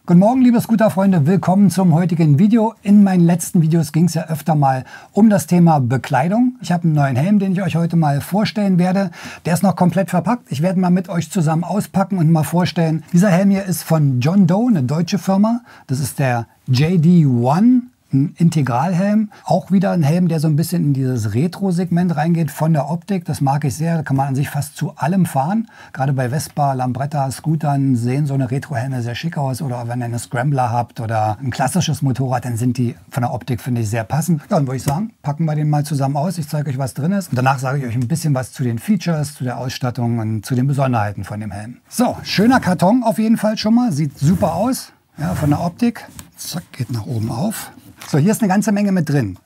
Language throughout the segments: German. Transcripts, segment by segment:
Guten Morgen, liebe Scooter-Freunde, willkommen zum heutigen Video. In meinen letzten Videos ging es ja öfter mal um das Thema Bekleidung. Ich habe einen neuen Helm, den ich euch heute mal vorstellen werde. Der ist noch komplett verpackt. Ich werde mal mit euch zusammen auspacken und mal vorstellen. Dieser Helm hier ist von John Doe, eine deutsche Firma. Das ist der JD1. Ein Integralhelm, auch wieder ein Helm, der so ein bisschen in dieses Retro-Segment reingeht von der Optik. Das mag ich sehr, da kann man an sich fast zu allem fahren. Gerade bei Vespa, Lambretta, Scootern sehen so eine Retro-Helme sehr schick aus. Oder wenn ihr einen Scrambler habt oder ein klassisches Motorrad, dann sind die von der Optik, finde ich, sehr passend. Ja, und würde ich sagen, packen wir den mal zusammen aus. Ich zeige euch, was drin ist. Und danach sage ich euch ein bisschen was zu den Features, zu der Ausstattung und zu den Besonderheiten von dem Helm. So, schöner Karton auf jeden Fall schon mal. Sieht super aus, ja, von der Optik. Zack, geht nach oben auf. So, hier ist eine ganze Menge mit drin.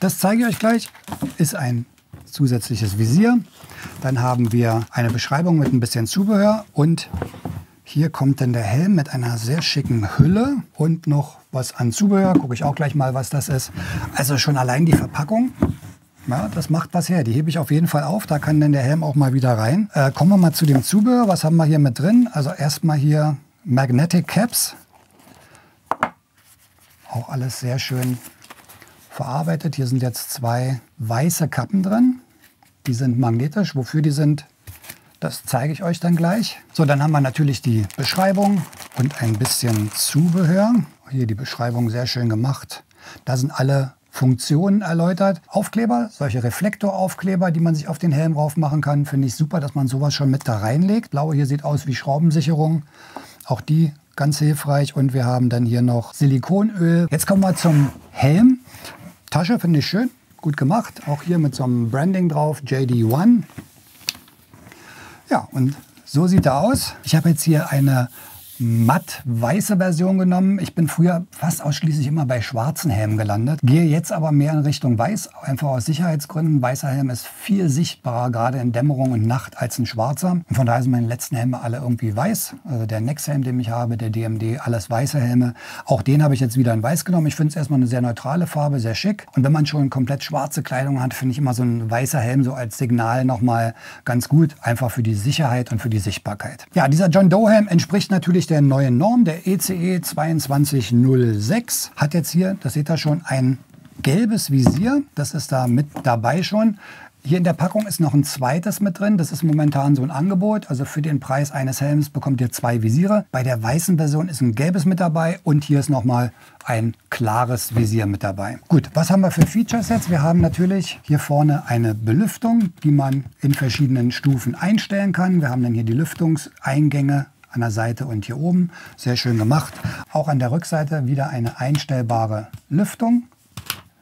Das zeige ich euch gleich. Ist ein zusätzliches Visier. Dann haben wir eine Beschreibung mit ein bisschen Zubehör. Und hier kommt dann der Helm mit einer sehr schicken Hülle und noch was an Zubehör. Gucke ich auch gleich mal, was das ist. Also schon allein die Verpackung, ja, das macht was her. Die hebe ich auf jeden Fall auf. Da kann dann der Helm auch mal wieder rein. Kommen wir mal zu dem Zubehör. Was haben wir hier mit drin? Also erstmal hier Magnetic Caps. Auch alles sehr schön verarbeitet. Hier sind jetzt zwei weiße Kappen drin. Die sind magnetisch. Wofür die sind, das zeige ich euch dann gleich. So, dann haben wir natürlich die Beschreibung und ein bisschen Zubehör. Hier die Beschreibung sehr schön gemacht. Da sind alle Funktionen erläutert. Aufkleber, solche Reflektoraufkleber, die man sich auf den Helm drauf machen kann. Finde ich super, dass man sowas schon mit da reinlegt. Blaue hier sieht aus wie Schraubensicherung. Auch die ganz hilfreich. Und wir haben dann hier noch Silikonöl. Jetzt kommen wir zum Helm. Tasche finde ich schön, gut gemacht. Auch hier mit so einem Branding drauf, JD1. Ja, und so sieht er aus. Ich habe jetzt hier eine matt weiße Version genommen. Ich bin früher fast ausschließlich immer bei schwarzen Helmen gelandet. Gehe jetzt aber mehr in Richtung weiß, einfach aus Sicherheitsgründen. Ein weißer Helm ist viel sichtbarer, gerade in Dämmerung und Nacht, als ein schwarzer. Und von daher sind meine letzten Helme alle irgendwie weiß. Also der Nex-Helm, den ich habe, der DMD, alles weiße Helme. Auch den habe ich jetzt wieder in weiß genommen. Ich finde es erstmal eine sehr neutrale Farbe, sehr schick. Und wenn man schon komplett schwarze Kleidung hat, finde ich immer so ein weißer Helm so als Signal nochmal ganz gut. Einfach für die Sicherheit und für die Sichtbarkeit. Ja, dieser John Doe Helm entspricht natürlich der neuen Norm, der ECE 2206, hat jetzt hier, das seht ihr schon, ein gelbes Visier. Das ist da mit dabei schon. Hier in der Packung ist noch ein zweites mit drin. Das ist momentan so ein Angebot. Also für den Preis eines Helms bekommt ihr zwei Visiere. Bei der weißen Version ist ein gelbes mit dabei und hier ist nochmal ein klares Visier mit dabei. Gut, was haben wir für Features jetzt? Wir haben natürlich hier vorne eine Belüftung, die man in verschiedenen Stufen einstellen kann. Wir haben dann hier die Lüftungseingänge an der Seite und hier oben. Sehr schön gemacht. Auch an der Rückseite wieder eine einstellbare Lüftung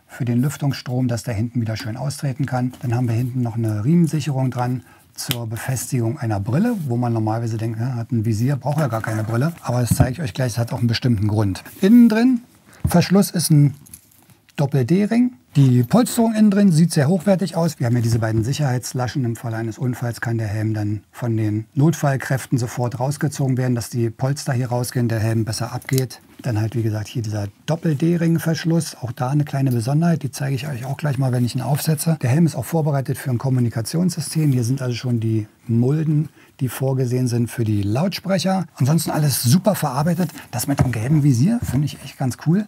für den Lüftungsstrom, dass der hinten wieder schön austreten kann. Dann haben wir hinten noch eine Riemensicherung dran zur Befestigung einer Brille, wo man normalerweise denkt, ja, hat ein Visier, braucht ja gar keine Brille. Aber das zeige ich euch gleich, das hat auch einen bestimmten Grund. Innen drin, Verschluss ist ein Doppel-D-Ring. Die Polsterung innen drin sieht sehr hochwertig aus. Wir haben hier diese beiden Sicherheitslaschen. Im Falle eines Unfalls kann der Helm dann von den Notfallkräften sofort rausgezogen werden, dass die Polster hier rausgehen, der Helm besser abgeht. Dann halt, wie gesagt, hier dieser Doppel-D-Ring-Verschluss. Auch da eine kleine Besonderheit, die zeige ich euch auch gleich mal, wenn ich ihn aufsetze. Der Helm ist auch vorbereitet für ein Kommunikationssystem. Hier sind also schon die Mulden, die vorgesehen sind für die Lautsprecher. Ansonsten alles super verarbeitet. Das mit dem gelben Visier finde ich echt ganz cool.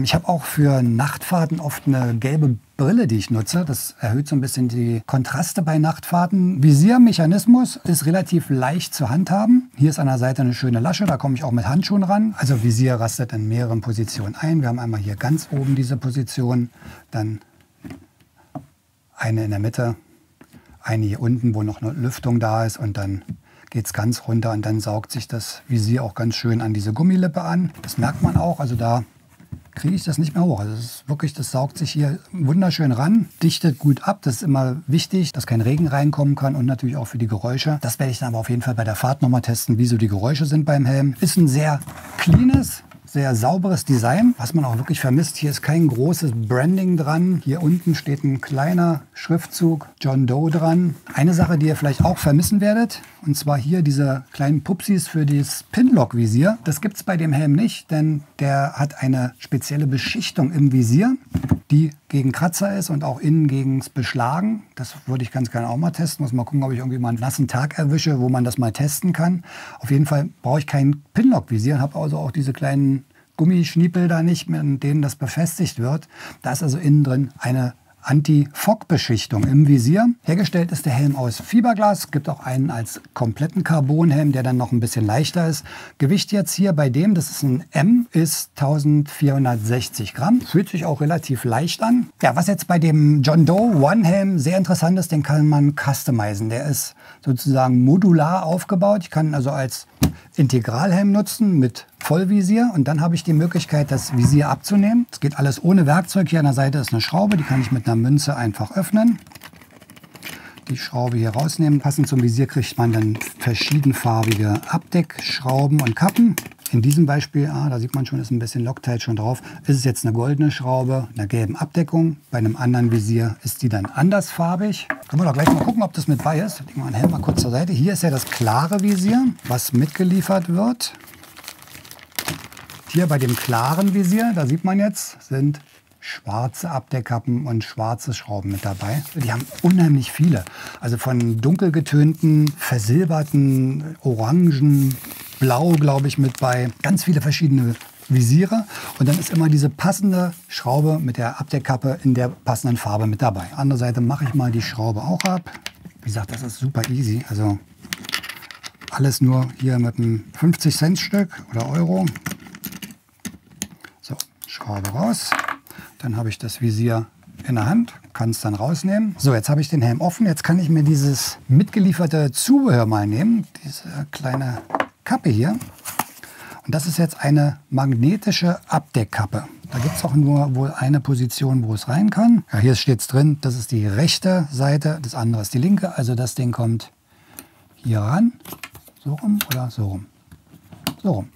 Ich habe auch für Nachtfahrten oft eine gelbe Brille, die ich nutze. Das erhöht so ein bisschen die Kontraste bei Nachtfahrten. Visiermechanismus ist relativ leicht zu handhaben. Hier ist an der Seite eine schöne Lasche, da komme ich auch mit Handschuhen ran. Also Visier rastet in mehreren Positionen ein. Wir haben einmal hier ganz oben diese Position, dann eine in der Mitte, eine hier unten, wo noch eine Lüftung da ist und dann geht es ganz runter und dann saugt sich das Visier auch ganz schön an diese Gummilippe an. Das merkt man auch, also da kriege ich das nicht mehr hoch. Also das ist wirklich, das saugt sich hier wunderschön ran, dichtet gut ab. Das ist immer wichtig, dass kein Regen reinkommen kann und natürlich auch für die Geräusche. Das werde ich dann aber auf jeden Fall bei der Fahrt nochmal testen, wie so die Geräusche sind beim Helm. Ist ein sehr cleanes, sehr sauberes Design, was man auch wirklich vermisst. Hier ist kein großes Branding dran. Hier unten steht ein kleiner Schriftzug John Doe dran. Eine Sache, die ihr vielleicht auch vermissen werdet, und zwar hier diese kleinen Pupsis für das Pinlock-Visier. Das gibt es bei dem Helm nicht, denn der hat eine spezielle Beschichtung im Visier. die gegen Kratzer ist und auch innen gegen das Beschlagen. Das würde ich ganz gerne auch mal testen. Muss mal gucken, ob ich irgendwie mal einen nassen Tag erwische, wo man das mal testen kann. Auf jeden Fall brauche ich kein Pinlock-Visier, habe also auch diese kleinen Gummischniepel da nicht, mit denen das befestigt wird. Da ist also innen drin eine Anti-Fog-Beschichtung im Visier. Hergestellt ist der Helm aus Fiberglas. Es gibt auch einen als kompletten Carbonhelm, der dann noch ein bisschen leichter ist. Gewicht jetzt hier bei dem, das ist ein M, ist 1460 Gramm. Fühlt sich auch relativ leicht an. Ja, was jetzt bei dem John Doe One Helm sehr interessant ist, den kann man customizen. Der ist sozusagen modular aufgebaut. Ich kann ihn also als Integralhelm nutzen mit Vollvisier und dann habe ich die Möglichkeit, das Visier abzunehmen. Es geht alles ohne Werkzeug. Hier an der Seite ist eine Schraube, die kann ich mit einer Münze einfach öffnen. Die Schraube hier rausnehmen. Passend zum Visier kriegt man dann verschiedenfarbige Abdeckschrauben und Kappen. In diesem Beispiel, da sieht man schon, ist ein bisschen Loctite schon drauf, ist es jetzt eine goldene Schraube, einer gelben Abdeckung. Bei einem anderen Visier ist die dann andersfarbig. Können wir doch gleich mal gucken, ob das mit bei ist. Legen wir den Helm mal kurz zur Seite. Hier ist ja das klare Visier, was mitgeliefert wird. Hier bei dem klaren Visier, da sieht man jetzt, sind schwarze Abdeckkappen und schwarze Schrauben mit dabei. Die haben unheimlich viele. Also von dunkel getönten, versilberten, orangen, blau, glaube ich, mit bei. Ganz viele verschiedene Visiere. Und dann ist immer diese passende Schraube mit der Abdeckkappe in der passenden Farbe mit dabei. Andere Seite mache ich mal die Schraube auch ab. Wie gesagt, das ist super easy. Also alles nur hier mit einem 50-Cent-Stück oder Euro. So, Schraube raus. Dann habe ich das Visier in der Hand, kann es dann rausnehmen. So, jetzt habe ich den Helm offen. Jetzt kann ich mir dieses mitgelieferte Zubehör mal nehmen. Diese kleine Kappe hier. Und das ist jetzt eine magnetische Abdeckkappe. Da gibt es auch nur wohl eine Position, wo es rein kann. Ja, hier steht es drin, das ist die rechte Seite, das andere ist die linke. Also das Ding kommt hier ran. So rum oder so rum. So rum.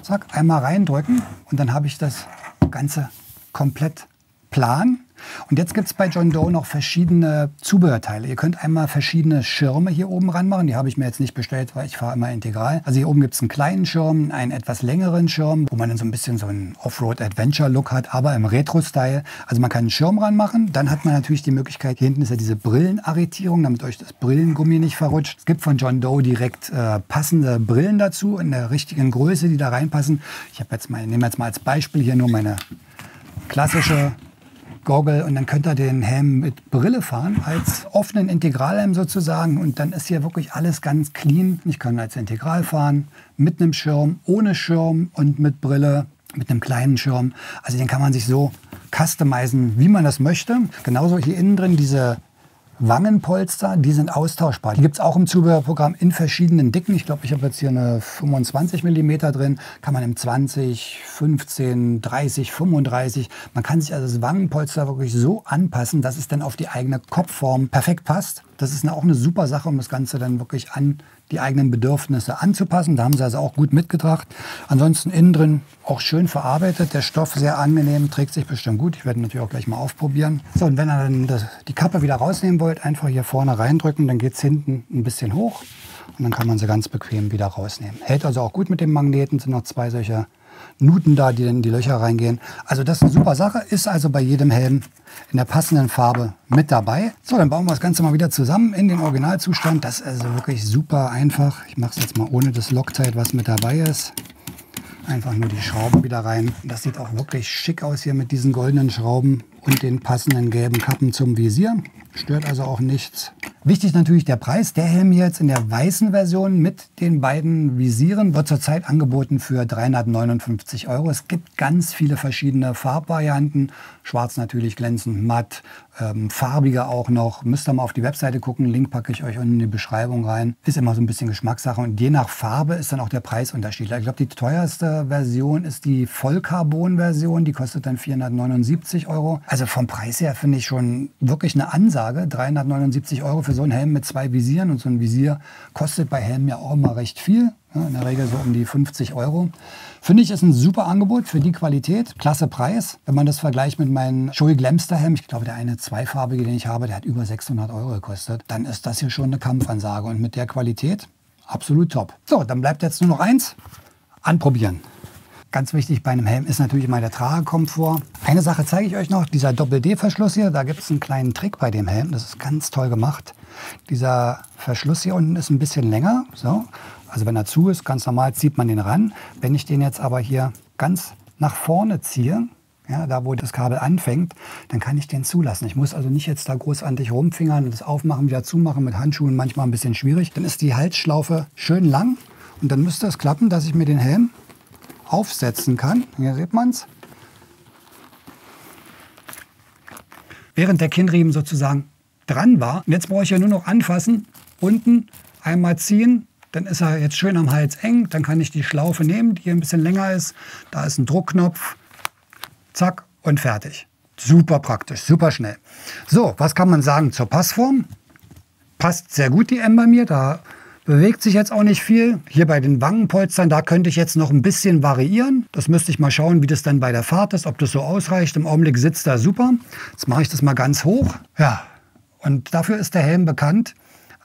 Zack, einmal reindrücken und dann habe ich das Ganze komplett plan. Und jetzt gibt es bei John Doe noch verschiedene Zubehörteile. Ihr könnt einmal verschiedene Schirme hier oben ranmachen. Die habe ich mir jetzt nicht bestellt, weil ich fahre immer integral. Also hier oben gibt es einen kleinen Schirm, einen etwas längeren Schirm, wo man dann so ein bisschen so einen Offroad-Adventure-Look hat, aber im Retro-Style. Also man kann einen Schirm ranmachen. Dann hat man natürlich die Möglichkeit, hier hinten ist ja diese Brillenarretierung, damit euch das Brillengummi nicht verrutscht. Es gibt von John Doe direkt passende Brillen dazu, in der richtigen Größe, die da reinpassen. Ich nehme jetzt mal als Beispiel hier nur meine klassische Goggle und dann könnt ihr den Helm mit Brille fahren, als offenen Integralhelm sozusagen. Und dann ist hier wirklich alles ganz clean. Ich kann als Integral fahren, mit einem Schirm, ohne Schirm und mit Brille, mit einem kleinen Schirm. Also den kann man sich so customizen, wie man das möchte. Genauso hier innen drin diese Wangenpolster, die sind austauschbar. Die gibt es auch im Zubehörprogramm in verschiedenen Dicken. Ich glaube, ich habe jetzt hier eine 25 mm drin. Kann man im 20, 15, 30, 35. Man kann sich also das Wangenpolster wirklich so anpassen, dass es dann auf die eigene Kopfform perfekt passt. Das ist auch eine super Sache, um das Ganze dann wirklich an die eigenen Bedürfnisse anzupassen. Da haben sie also auch gut mitgebracht. Ansonsten innen drin auch schön verarbeitet. Der Stoff sehr angenehm, trägt sich bestimmt gut. Ich werde natürlich auch gleich mal aufprobieren. So, und wenn ihr dann die Kappe wieder rausnehmen wollt, einfach hier vorne reindrücken, dann geht es hinten ein bisschen hoch und dann kann man sie ganz bequem wieder rausnehmen. Hält also auch gut mit dem Magneten, sind noch zwei solche Nuten da, die dann in die Löcher reingehen. Also das ist eine super Sache, ist also bei jedem Helm in der passenden Farbe mit dabei. So, dann bauen wir das Ganze mal wieder zusammen in den Originalzustand. Das ist also wirklich super einfach. Ich mache es jetzt mal ohne das Loctite, was mit dabei ist. Einfach nur die Schrauben wieder rein. Das sieht auch wirklich schick aus hier mit diesen goldenen Schrauben und den passenden gelben Kappen zum Visier. Stört also auch nichts. Wichtig natürlich der Preis. Der Helm hier jetzt in der weißen Version mit den beiden Visieren wird zurzeit angeboten für 359 €. Es gibt ganz viele verschiedene Farbvarianten. Schwarz natürlich glänzend, matt, farbiger auch noch. Müsst ihr mal auf die Webseite gucken. Link packe ich euch unten in die Beschreibung rein. Ist immer so ein bisschen Geschmackssache und je nach Farbe ist dann auch der Preisunterschied. Ich glaube, die teuerste Version ist die Vollcarbon-Version. Die kostet dann 479 €. Also vom Preis her finde ich schon wirklich eine Ansage. 379 € für so einen Helm mit zwei Visieren. Und so ein Visier kostet bei Helmen ja auch immer recht viel. In der Regel so um die 50 €. Finde ich, ist ein super Angebot für die Qualität. Klasse Preis. Wenn man das vergleicht mit meinem Joey Glamster Helm, ich glaube, der eine zweifarbige, den ich habe, der hat über 600 € gekostet. Dann ist das hier schon eine Kampfansage. Und mit der Qualität absolut top. So, dann bleibt jetzt nur noch eins. Anprobieren. Ganz wichtig bei einem Helm ist natürlich immer der Tragekomfort. Eine Sache zeige ich euch noch, dieser Doppel-D-Verschluss hier, da gibt es einen kleinen Trick bei dem Helm, das ist ganz toll gemacht. Dieser Verschluss hier unten ist ein bisschen länger, so. Also wenn er zu ist, ganz normal zieht man den ran. Wenn ich den jetzt aber hier ganz nach vorne ziehe, ja, da wo das Kabel anfängt, dann kann ich den zulassen. Ich muss also nicht jetzt da großartig rumfingern und das aufmachen, wieder zumachen mit Handschuhen, manchmal ein bisschen schwierig. Dann ist die Halsschlaufe schön lang und dann müsste es klappen, dass ich mir den Helm aufsetzen kann. Hier sieht man es. Während der Kinnriemen sozusagen dran war. Und jetzt brauche ich ja nur noch anfassen, unten einmal ziehen. Dann ist er jetzt schön am Hals eng. Dann kann ich die Schlaufe nehmen, die hier ein bisschen länger ist. Da ist ein Druckknopf. Zack und fertig. Super praktisch, super schnell. So, was kann man sagen zur Passform? Passt sehr gut die M bei mir. Da bewegt sich jetzt auch nicht viel. Hier bei den Wangenpolstern, da könnte ich jetzt noch ein bisschen variieren. Das müsste ich mal schauen, wie das dann bei der Fahrt ist, ob das so ausreicht. Im Augenblick sitzt er super. Jetzt mache ich das mal ganz hoch. Ja, und dafür ist der Helm bekannt.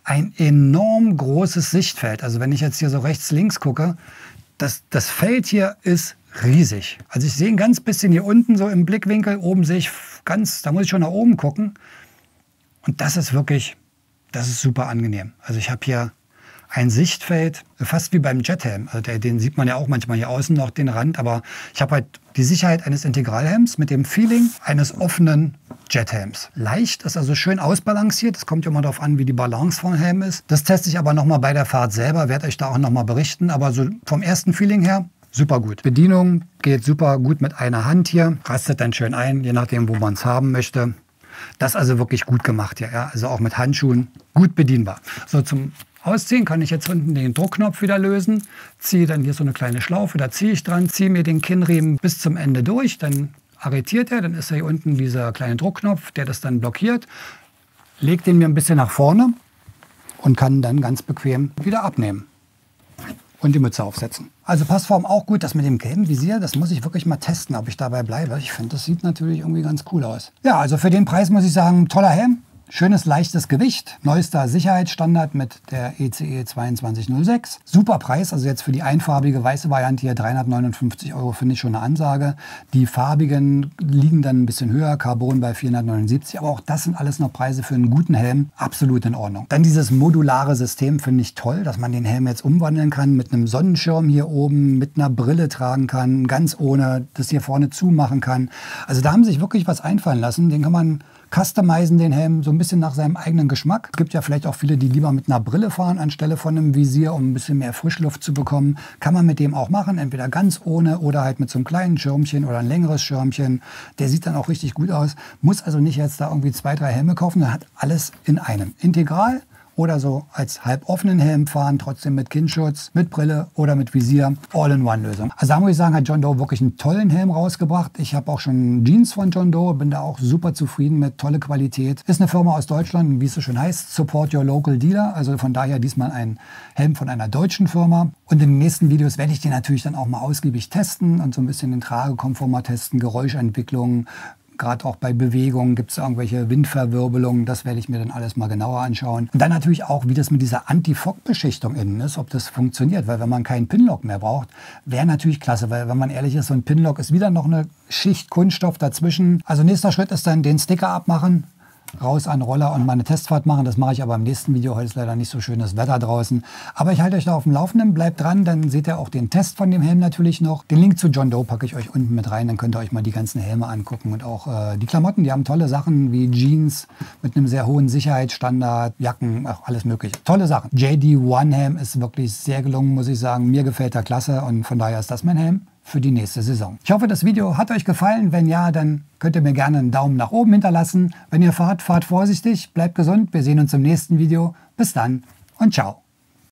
Ein enorm großes Sichtfeld. Also wenn ich jetzt hier so rechts, links gucke, das Feld hier ist riesig. Also ich sehe ein ganz bisschen hier unten so im Blickwinkel. Oben sehe ich ganz, da muss ich schon nach oben gucken. Und das ist wirklich, das ist super angenehm. Also ich habe hier ein Sichtfeld, fast wie beim Jethelm. Also den sieht man ja auch manchmal hier außen noch, den Rand. Aber ich habe halt die Sicherheit eines Integralhelms mit dem Feeling eines offenen Jethelms. Leicht, ist also schön ausbalanciert. Es kommt ja immer darauf an, wie die Balance vom Helm ist. Das teste ich aber nochmal bei der Fahrt selber. Werde euch da auch nochmal berichten. Aber so vom ersten Feeling her, super gut. Bedienung geht super gut mit einer Hand hier. Rastet dann schön ein, je nachdem, wo man es haben möchte. Das ist also wirklich gut gemacht hier. Ja. Also auch mit Handschuhen gut bedienbar. So, zum Ausziehen kann ich jetzt unten den Druckknopf wieder lösen. Ziehe dann hier so eine kleine Schlaufe, da ziehe ich dran, ziehe mir den Kinnriemen bis zum Ende durch. Dann arretiert er, dann ist hier unten dieser kleine Druckknopf, der das dann blockiert. Lege den mir ein bisschen nach vorne und kann dann ganz bequem wieder abnehmen und die Mütze aufsetzen. Also Passform auch gut. Das mit dem gelben Visier, das muss ich wirklich mal testen, ob ich dabei bleibe. Ich finde, das sieht natürlich irgendwie ganz cool aus. Ja, also für den Preis muss ich sagen, toller Helm. Schönes, leichtes Gewicht, neuester Sicherheitsstandard mit der ECE 2206. Super Preis, also jetzt für die einfarbige weiße Variante hier 359 € finde ich schon eine Ansage. Die farbigen liegen dann ein bisschen höher, Carbon bei 479, aber auch das sind alles noch Preise für einen guten Helm, absolut in Ordnung. Dann dieses modulare System finde ich toll, dass man den Helm jetzt umwandeln kann, mit einem Sonnenschirm hier oben, mit einer Brille tragen kann, ganz ohne, das hier vorne zumachen kann. Also da haben sie sich wirklich was einfallen lassen, den kann man customizen, den Helm so ein bisschen nach seinem eigenen Geschmack. Es gibt ja vielleicht auch viele, die lieber mit einer Brille fahren anstelle von einem Visier, um ein bisschen mehr Frischluft zu bekommen. Kann man mit dem auch machen, entweder ganz ohne oder halt mit so einem kleinen Schirmchen oder ein längeres Schirmchen. Der sieht dann auch richtig gut aus. Muss also nicht jetzt da irgendwie 2, 3 Helme kaufen, dann hat alles in einem. Integral oder so als halboffenen Helm fahren, trotzdem mit Kinnschutz, mit Brille oder mit Visier. All-in-One-Lösung. Also da muss ich sagen, hat John Doe wirklich einen tollen Helm rausgebracht. Ich habe auch schon Jeans von John Doe, bin da auch super zufrieden mit, tolle Qualität. Ist eine Firma aus Deutschland, wie es so schön heißt, Support Your Local Dealer. Also von daher diesmal ein Helm von einer deutschen Firma. Und in den nächsten Videos werde ich den natürlich dann auch mal ausgiebig testen und so ein bisschen den Tragekomfort mal testen, Geräuschentwicklung. Gerade auch bei Bewegungen gibt es irgendwelche Windverwirbelungen. Das werde ich mir dann alles mal genauer anschauen. Und dann natürlich auch, wie das mit dieser Anti-Fog-Beschichtung innen ist, ob das funktioniert. Weil wenn man keinen Pinlock mehr braucht, wäre natürlich klasse. Weil wenn man ehrlich ist, so ein Pinlock ist wieder noch eine Schicht Kunststoff dazwischen. Also nächster Schritt ist dann den Sticker abmachen, raus an den Roller und mal eine Testfahrt machen. Das mache ich aber im nächsten Video. Heute ist leider nicht so schönes Wetter draußen. Aber ich halte euch da auf dem Laufenden. Bleibt dran, dann seht ihr auch den Test von dem Helm natürlich noch. Den Link zu John Doe packe ich euch unten mit rein. Dann könnt ihr euch mal die ganzen Helme angucken. Und auch die Klamotten, die haben tolle Sachen wie Jeans mit einem sehr hohen Sicherheitsstandard, Jacken, auch alles mögliche. Tolle Sachen. JD1 Helm ist wirklich sehr gelungen, muss ich sagen. Mir gefällt er klasse und von daher ist das mein Helm für die nächste Saison. Ich hoffe, das Video hat euch gefallen. Wenn ja, dann könnt ihr mir gerne einen Daumen nach oben hinterlassen. Wenn ihr fahrt, fahrt vorsichtig, bleibt gesund. Wir sehen uns im nächsten Video. Bis dann und ciao.